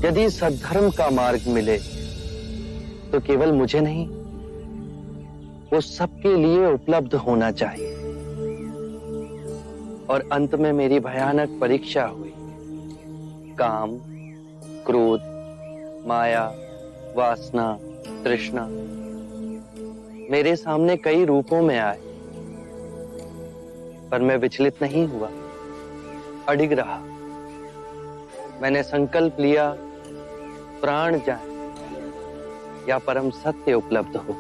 यदि सद्धर्म का मार्ग मिले तो केवल मुझे नहीं, वो सबके लिए उपलब्ध होना चाहिए। और अंत में मेरी भयानक परीक्षा हुई। काम, क्रोध, माया, वासना, तृष्णा मेरे सामने कई रूपों में आए, पर मैं विचलित नहीं हुआ, अडिग रहा। मैंने संकल्प लिया, प्राण जाए या परम सत्य उपलब्ध हो।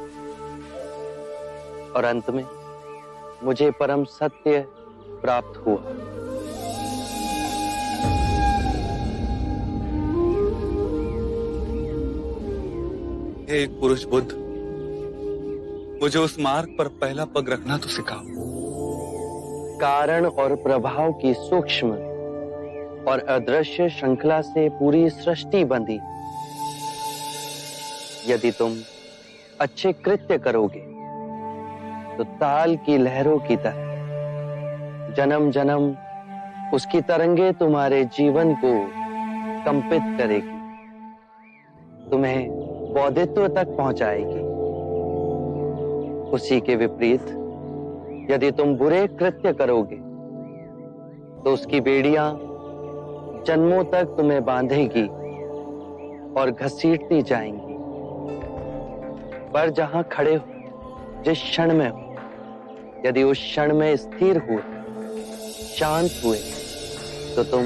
और अंत में मुझे परम सत्य प्राप्त हुआ। हे एक पुरुष बुद्ध, मुझे उस मार्ग पर पहला पग रखना तो सिखाओ। कारण और प्रभाव की सूक्ष्म और अदृश्य श्रृंखला से पूरी सृष्टि बंधी। यदि तुम अच्छे कृत्य करोगे तो ताल की लहरों की तरह जन्म जन्म उसकी तरंगे तुम्हारे जीवन को कंपित करेगी, तुम्हें बौद्धित्व तक पहुंचाएगी। उसी के विपरीत यदि तुम बुरे कृत्य करोगे तो उसकी बेड़ियां जन्मों तक तुम्हें बांधेगी और घसीटती जाएंगी। पर जहां खड़े हो, जिस क्षण में हो, यदि उस क्षण में स्थिर हुए, शांत हुए, तो तुम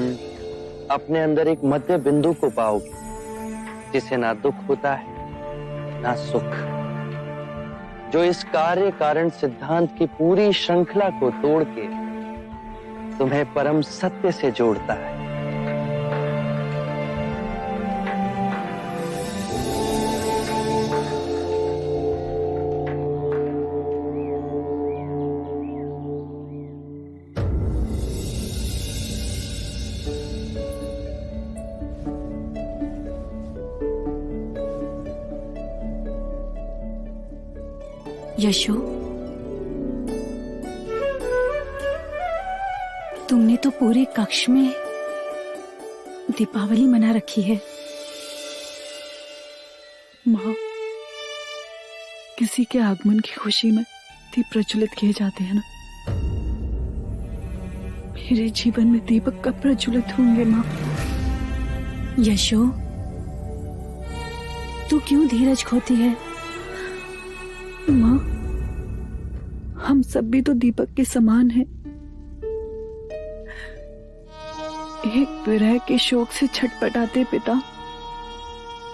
अपने अंदर एक मध्य बिंदु को पाओगे, जिसे ना दुख होता है ना सुख, जो इस कार्य कारण सिद्धांत की पूरी श्रृंखला को तोड़ के तुम्हें परम सत्य से जोड़ता है। यशो, तुमने तो पूरे कक्ष में दीपावली मना रखी है। माँ, किसी के आगमन की खुशी में दीप प्रज्वलित किए जाते हैं ना। मेरे जीवन में दीपक कब प्रज्वलित होंगे माँ? यशो, तू क्यों धीरज खोती है? माँ, हम सब भी तो दीपक के समान हैं। एक विरह के शोक से छटपटाते पिता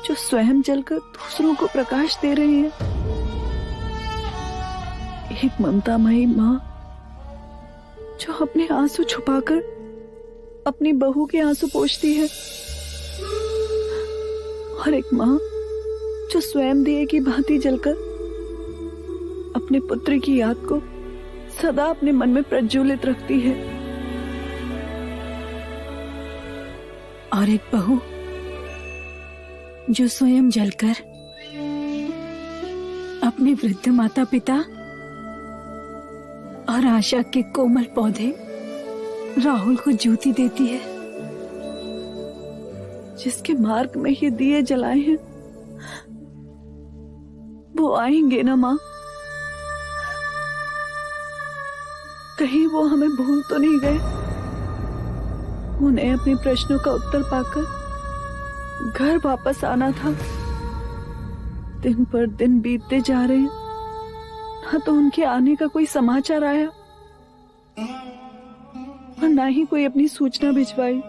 जो स्वयं जलकर दूसरों को प्रकाश दे रहे हैं। एक ममतामयी माँ जो अपने आंसू छुपाकर अपनी बहू के आंसू पोंछती है। और एक माँ जो स्वयं दिए की भांति जलकर अपने पुत्र की याद को सदा अपने मन में प्रज्वलित रखती है। और एक बहू जो स्वयं जलकर अपने वृद्ध माता पिता और आशा के कोमल पौधे राहुल को ज्योति देती है। जिसके मार्ग में ये दिए जलाए हैं वो आएंगे ना माँ? कहीं वो हमें भूल तो नहीं गए? उन्हें अपने प्रश्नों का उत्तर पाकर घर वापस आना था। दिन पर दिन बीतते जा रहे हैं, ना तो उनके आने का कोई समाचार आया और ना ही कोई अपनी सूचना भिजवाई।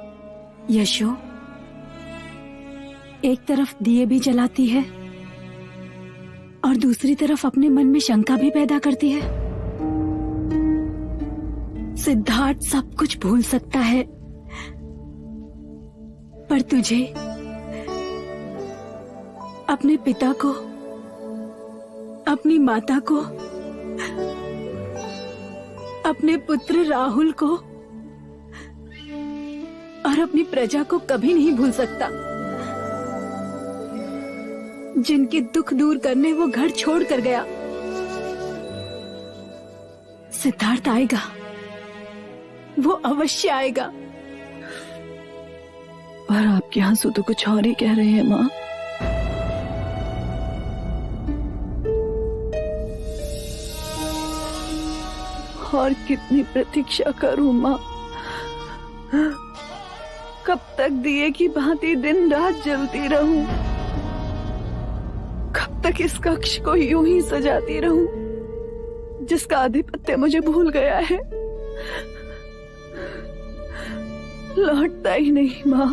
यशो, एक तरफ दिए भी जलाती है और दूसरी तरफ अपने मन में शंका भी पैदा करती है। सिद्धार्थ सब कुछ भूल सकता है, पर तुझे अपने पिता को, अपनी माता को, अपने पुत्र राहुल को और अपनी प्रजा को कभी नहीं भूल सकता। जिनके दुख दूर करने वो घर छोड़ कर गया। सिद्धार्थ आएगा, वो अवश्य आएगा। पर आप आपके आंसू तो कुछ और ही कह रहे हैं माँ। और कितनी प्रतीक्षा करूं माँ? कब तक दिए की भांति दिन रात जलती रहूं? कब तक इस कक्ष को यूं ही सजाती रहूं जिसका आधिपत्य मुझे भूल गया है? लौटता ही नहीं माँ।